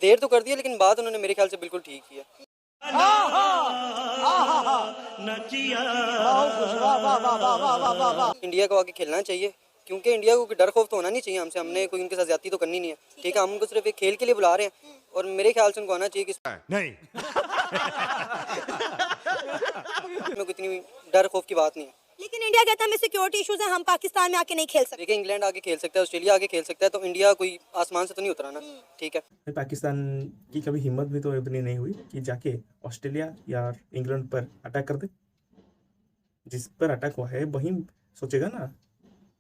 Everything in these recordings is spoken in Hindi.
देर तो कर दी है, लेकिन बात उन्होंने मेरे ख्याल से बिल्कुल ठीक की है। इंडिया को आगे खेलना चाहिए, क्योंकि इंडिया को कोई डर खौफ तो होना नहीं चाहिए हमसे। हमने कोई उनके साथ ज्यादती तो करनी नहीं है, ठीक है। हम उनको सिर्फ एक खेल के लिए बुला रहे हैं, और मेरे ख्याल से उनको आना चाहिए कि नहीं। इसमें कोई इतनी डर खौफ की बात नहीं है। लेकिन इंडिया कहता है हमें सिक्योरिटी इश्यूज है, हम पाकिस्तान में आके नहीं खेल सकते। देखिए, इंग्लैंड आगे खेल सकता है, ऑस्ट्रेलिया आगे खेल सकता है, तो इंडिया कोई आसमान से तो नहीं उतरा ना, ठीक है। पाकिस्तान की कभी हिम्मत भी तो इतनी नहीं हुई कि जाके ऑस्ट्रेलिया या इंग्लैंड पर अटैक कर दे। जिस पर अटैक हुआ है वही सोचेगा ना,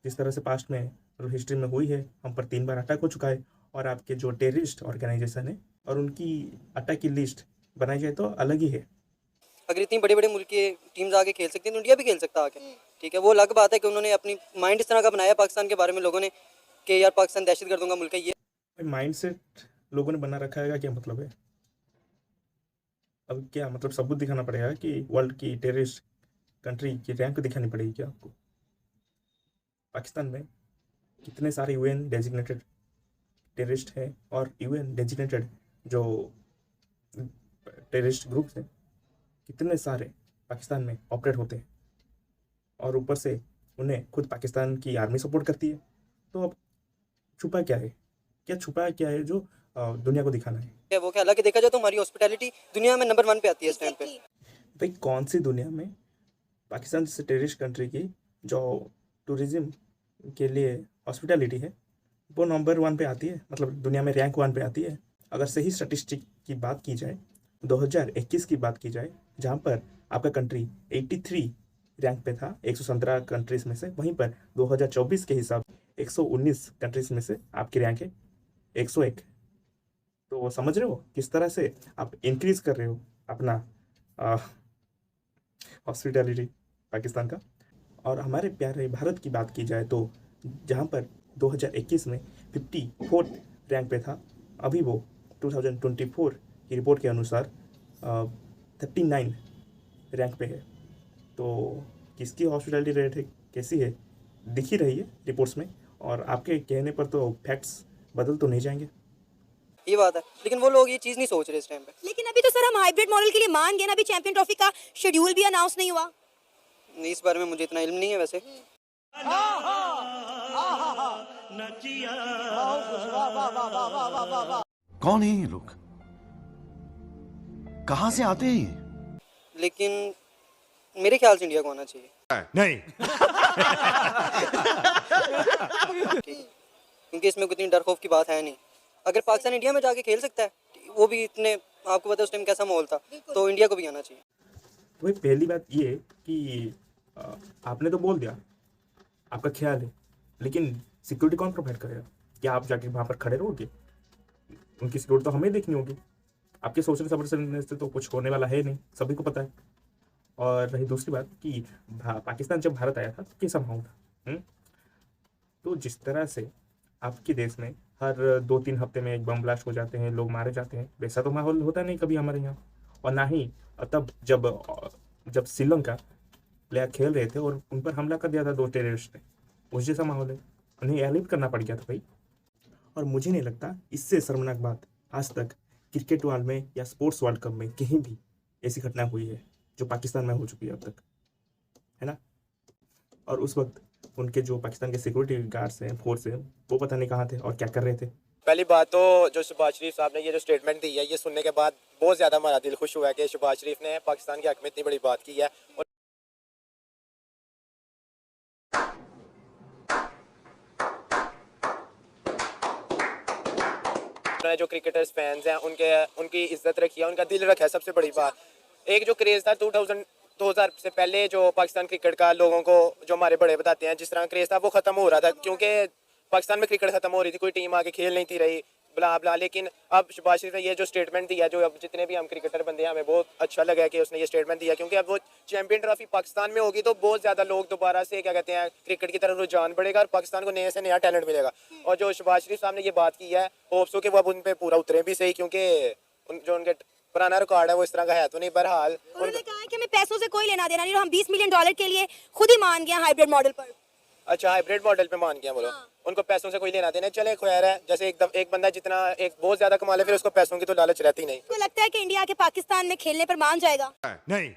जिस तरह से पास्ट में हिस्ट्री में हुई है, हम पर 3 बार अटैक हो चुका है। और आपके जो टेररिस्ट ऑर्गेनाइजेशन है और उनकी अटैक की लिस्ट बनाई जाए तो अलग ही है। अगर इतनी बड़े बड़े मुल्क की टीम्स आगे खेल सकती हैं तो इंडिया भी खेल सकता है आगे, ठीक है। वो अलग बात है कि उन्होंने अपनी माइंड इस तरह का बनाया पाकिस्तान के बारे में लोगों ने कि यार पाकिस्तान दहशतगर्दों का मुल्क है। ये माइंडसेट लोगों ने बना रखा है, क्या मतलब है? अब क्या मतलब सबूत दिखाना पड़ेगा कि वर्ल्ड की टेररिस्ट कंट्री की रैंक दिखानी पड़ेगी क्या आपको? पाकिस्तान में कितने सारे यूएन डेजिग्नेटेड टेररिस्ट हैं और यूएन डेजिग्नेटेड जो टेररिस्ट ग्रुप्स हैं, कितने सारे पाकिस्तान में ऑपरेट होते हैं, और ऊपर से उन्हें खुद पाकिस्तान की आर्मी सपोर्ट करती है। तो अब छुपा क्या है? क्या छुपा क्या है जो दुनिया को दिखाना है? वो क्या, हालांकि देखा जाए तो हमारी हॉस्पिटैलिटी दुनिया में नंबर 1 पे आती है इस टाइम पे। भाई कौन सी दुनिया में पाकिस्तान जैसे टेररिस्ट कंट्री की जो टूरिज्म के लिए हॉस्पिटैलिटी है वो नंबर 1 पे आती है, मतलब दुनिया में रैंक 1 पे आती है। अगर सही स्टैटिस्टिक की बात की जाए, 2021 की बात की जाए, जहाँ पर आपका कंट्री 83 रैंक पे था 117 कंट्रीज में से, वहीं पर 2024 के हिसाब 119 कंट्रीज में से आपकी रैंक है 101। तो समझ रहे हो किस तरह से आप इंक्रीज कर रहे हो अपना हॉस्पिटैलिटी पाकिस्तान का। और हमारे प्यारे भारत की बात की जाए तो जहाँ पर 2021 में 54 रैंक पे था, अभी वो 2024 की रिपोर्ट के अनुसार 39 रैंक पे है। तो किसकी हॉस्पिटैलिटी रेट है, कैसी है, दिख ही रही है रिपोर्ट्स में। और आपके कहने पर तो फैक्ट्स बदल तो नहीं जाएंगे। ये बात है, लेकिन वो लोग ये चीज़ नहीं सोच रहे इस टाइम पे। लेकिन अभी तो सर हम हाइब्रिड मॉडल के लिए मान गए ना, अभी चैंपियन ट्रॉफी का शेड्यूल भी अनाउंस नहीं हुआ। नहीं, इस बारे में मुझे इतना इल्म नहीं है वैसे। कौन है ये लोग? कहां से आते हैं ये? लेकिन मेरे ख्याल से इंडिया को आना चाहिए, नहीं। ठीक है, क्योंकि इसमें कोई इतनी डर खौफ की बात है नहीं। अगर पाकिस्तान इंडिया में जाके खेल सकता है, वो भी इतने, आपको पता है उस टाइम कैसा माहौल था, तो इंडिया को भी आना चाहिए। तो भाई पहली बात ये कि आपने तो बोल दिया आपका ख्याल है, लेकिन सिक्योरिटी कौन प्रोवाइड करेगा? क्या आप जाके वहाँ पर खड़े रहोगे? उनकी सिक्योरिटी तो हमें देखनी होगी। आपके सोचने समझने से तो कुछ होने वाला है नहीं, सभी को पता है। और रही दूसरी बात कि पाकिस्तान जब भारत आया था तो कैसा माहौल था? तो जिस तरह से आपके देश में हर 2-3 हफ्ते में एक बम ब्लास्ट हो जाते हैं, लोग मारे जाते हैं, वैसा तो माहौल होता नहीं कभी हमारे यहाँ। और ना ही तब जब श्रीलंका प्लेयर खेल रहे थे और उन पर हमला कर दिया था 2 टेररिस्ट ने, उस जैसा माहौल है। उन्हें एयरलिफ्ट करना पड़ गया था भाई। और मुझे नहीं लगता इससे शर्मनाक बात आज तक क्रिकेट वर्ल्ड में या स्पोर्ट्स वर्ल्ड कप में कहीं भी ऐसी घटना हुई है जो पाकिस्तान में हो चुकी है अब तक, है ना। और उस वक्त उनके जो पाकिस्तान के सिक्योरिटी गार्ड्स हैं, फोर्स हैं, वो पता नहीं कहाँ थे और क्या कर रहे थे। पहली बात तो जो शहबाज शरीफ साहब ने ये जो स्टेटमेंट दी है, ये सुनने के बाद बहुत ज़्यादा हमारा दिल खुश हुआ है कि शहबाज शरीफ ने पाकिस्तान के हक में इतनी बड़ी बात की है। और जो क्रिकेटर्स फैंस हैं उनकी इज्जत रखी है, उनका दिल रखा है। सबसे बड़ी बात, एक जो क्रेज़ था 2000 से पहले जो पाकिस्तान क्रिकेट का, लोगों को जो हमारे बड़े बताते हैं, जिस तरह क्रेज़ था वो ख़त्म हो रहा था, क्योंकि पाकिस्तान में क्रिकेट ख़त्म हो रही थी, कोई टीम आके खेल नहीं थी रही, ब्ला ब्ला। लेकिन अब शहबाज शरीफ ने ये जो स्टेटमेंट दिया, जो अब जितने भी हम क्रिकेटर बंदे हैं, हमें बहुत अच्छा लगा कि उसने ये स्टेटमेंट दिया, क्योंकि अब वो चैंपियन ट्रॉफी पाकिस्तान में होगी तो बहुत ज़्यादा लोग दोबारा से क्या कहते हैं क्रिकेट की तरफ रुझान बढ़ेगा और पाकिस्तान को नए से नया टैलेंट मिलेगा। और जो शहबाज शरीफ साहब ने ये बात की है, होप्स हो कि वो अब उन पर पूरा उतरे भी सही, क्योंकि जो उनके पुराना रिकॉर्ड है वो इस तरह का है तो नहीं। बहरहाल उन्होंने कहा है कि हमें पैसों से कोई लेना देना नहीं और हम $20 मिलियन के लिए खुद ही मान गए हाइब्रिड मॉडल पर। अच्छा, हाइब्रिड मॉडल पे मान गया वो लोग। उनको पैसों से कोई लेना देना, चले खैर है। जैसे एकदम एक बंदा जितना एक बहुत ज्यादा कमा ले, फिर उसको पैसों की तो लालच रहती नहीं। आपको लगता है कि इंडिया के पाकिस्तान में खेलने पर मान जाएगा? नहीं।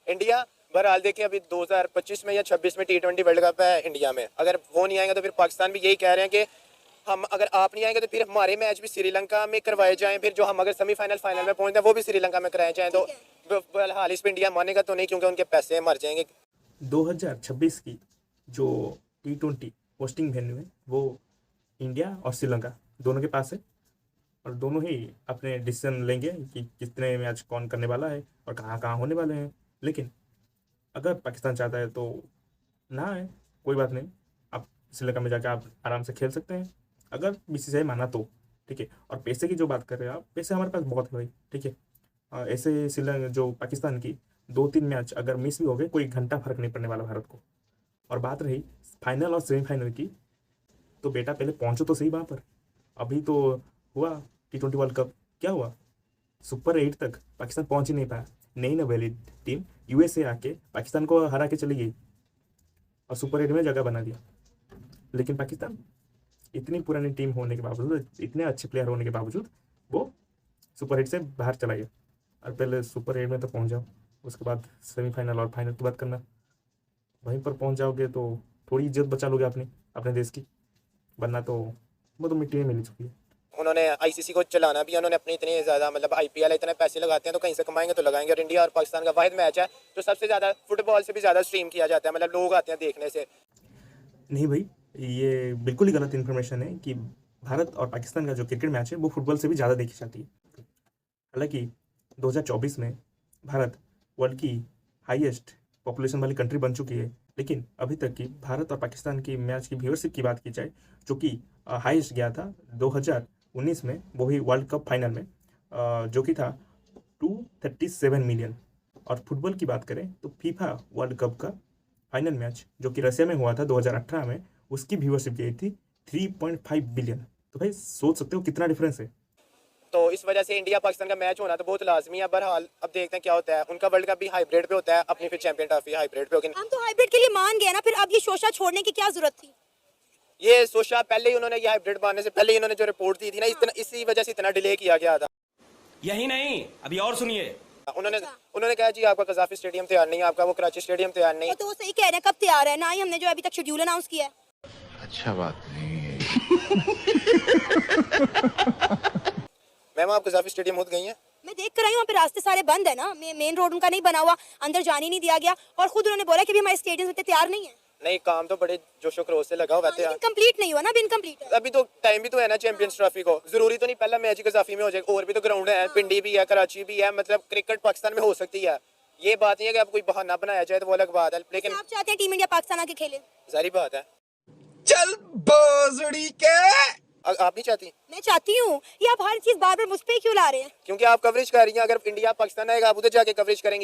इंडिया बहरहाल देखिए, अभी 2025 में या 26 में T20 वर्ल्ड कप है इंडिया में। अगर वो नहीं आएंगे तो फिर पाकिस्तान भी यही कह रहे हैं कि हम, अगर आप नहीं आएंगे तो फिर हमारे मैच भी श्रीलंका में करवाए जाएं। फिर जो हम अगर सेमीफाइनल फाइनल में पहुंचते हैं वो भी श्रीलंका में कराए जाएं। तो बहरहाल इस पे इंडिया मानेगा तो नहीं, क्योंकि उनके पैसे मर जाएंगे। 2026 की जो T20 होस्टिंग वेन्यू है वो इंडिया और श्रीलंका दोनों के पास है, और दोनों ही अपने डिसीजन लेंगे कि कितने मैच कौन करने वाला है और कहाँ कहाँ होने वाले हैं। लेकिन अगर पाकिस्तान चाहता है तो ना है, कोई बात नहीं, आप श्रीलंका में जाकर आप आराम से खेल सकते हैं, अगर बीसीसीआई माना तो, ठीक है। और पैसे की जो बात कर रहे हैं आप, पैसे हमारे पास बहुत है भाई, ठीक है। ऐसे श्रीलंका जो पाकिस्तान की 2-3 मैच अगर मिस भी हो गए, कोई घंटा फर्क नहीं पड़ने वाला भारत को। और बात रही फाइनल और सेमीफाइनल की, तो बेटा पहले पहुंचो तो सही वहाँ पर। अभी तो हुआ T20 वर्ल्ड कप, क्या हुआ, सुपर 8 तक पाकिस्तान पहुंच ही नहीं पाया। नई नवेली टीम यूएसए आके पाकिस्तान को हरा के चली गई और सुपर 8 में जगह बना दिया। लेकिन पाकिस्तान इतनी पुरानी टीम होने के बावजूद, इतने अच्छे प्लेयर होने के बावजूद वो सुपर 8 से बाहर चला गया। और पहले सुपर 8 में तो पहुंच जाओ, उसके बाद सेमीफाइनल और फाइनल की बात करना। वहीं पर पहुंच जाओगे तो थोड़ी इज्जत बचा लोगे अपने देश की, वरना तो वो तो मिट्टी में मिल चुकी है। उन्होंने आईसीसी को चलाना भी, उन्होंने अपने इतने ज़्यादा मतलब आईपीएल इतने पैसे लगाते हैं तो कहीं से कमाएंगे तो लगाएंगे। और इंडिया और पाकिस्तान का वाहिद मैच है जो सबसे ज़्यादा फुटबॉल से भी ज़्यादा स्ट्रीम किया जाता है, मतलब लोग आते हैं देखने से। नहीं भाई, ये बिल्कुल ही गलत इन्फॉर्मेशन है कि भारत और पाकिस्तान का जो क्रिकेट मैच है वो फुटबॉल से भी ज़्यादा देखी जाती है। हालांकि 2024 में भारत वर्ल्ड की हाईएस्ट पॉपुलेशन वाली कंट्री बन चुकी है, लेकिन अभी तक की भारत और पाकिस्तान की मैच की व्यूअरशिप की बात की जाए, जो कि हाईएस्ट गया था 2019 में, वो भी वर्ल्ड कप फाइनल में, जो कि था 237 मिलियन। और फुटबॉल की बात करें तो फीफा वर्ल्ड कप का फाइनल मैच जो कि रशिया में हुआ था 2018 में, उसकी व्यूअरशिप गई थी 3.5 बिलियन। तो भाई सोच सकते हो कितना डिफरेंस है। तो इस वजह से इंडिया पाकिस्तान का मैच होना तो बहुत लाजमी है। बहरहाल अब देखते हैं क्या होता है। उनका वर्ल्ड कप भी हाइब्रिड पे होता है, अपनी फिर चैंपियन ट्रॉफी हाइब्रिड पे होगी। हम तो हाइब्रिड के लिए मान गए ना, फिर अब ये शोशा छोड़ने की क्या जरूरत थी? ये सोचा पहले ही उन्होंने, ये हाइब्रिड मानने से पहले ही इन्होंने जो रिपोर्ट दी थी ना, इतना इसी वजह से इतना डिले किया गया था। यही नहीं, अभी और सुनिए। उन्होंने कहा जी आपका कजाफी स्टेडियम तैयार नहीं है, आपका वो कराची स्टेडियम तैयार नहीं। तो वो सही कह रहे हैं, कब तैयार है? ना ही हमने जो अभी तक शेड्यूल अनाउंस किया है। अच्छा बात नहीं है। मैम आप कजाफी स्टेडियम खुद गई हैं? मैं देख कर आई हूँ, वहाँ पे रास्ते सारे बंद है ना, मेन रोड उनका नहीं बना हुआ, अंदर जाने नहीं दिया गया। और खुद उन्होंने बोला कि अभी हमारे स्टेडियम इतने तैयार नहीं है। नहीं, काम तो बड़े जोशो खरोश से लगा हुआ है। कंप्लीट नहीं हुआ ना, अभी इनकम्प्लीट है। अभी तो टाइम भी तो है ना चैंपियंस ट्रॉफी को, जरूरी तो नहीं पहला मैच ही कजाफी में हो जाए। और भी तो ग्राउंड है, पिंडी भी है, कराची भी है, मतलब क्रिकेट पाकिस्तान में हो सकती है। ये बात नहीं है कि आप कोई बहाना बनाया जाए तो वो अलग बात है, लेकिन आप चाहते हैं टीम इंडिया पाकिस्तान आके खेले? जारी बात है। चल बोजड़ी के आप नहीं चाहती? मैं चाहती हूँ। ये आप हर चीज बार बार मुझ पे क्यों ला रहे हैं? क्योंकि आप कवरेज कर रही हैं। अगर इंडिया पाकिस्तान आएगा आप उधर जाके कवरेज करेंगे।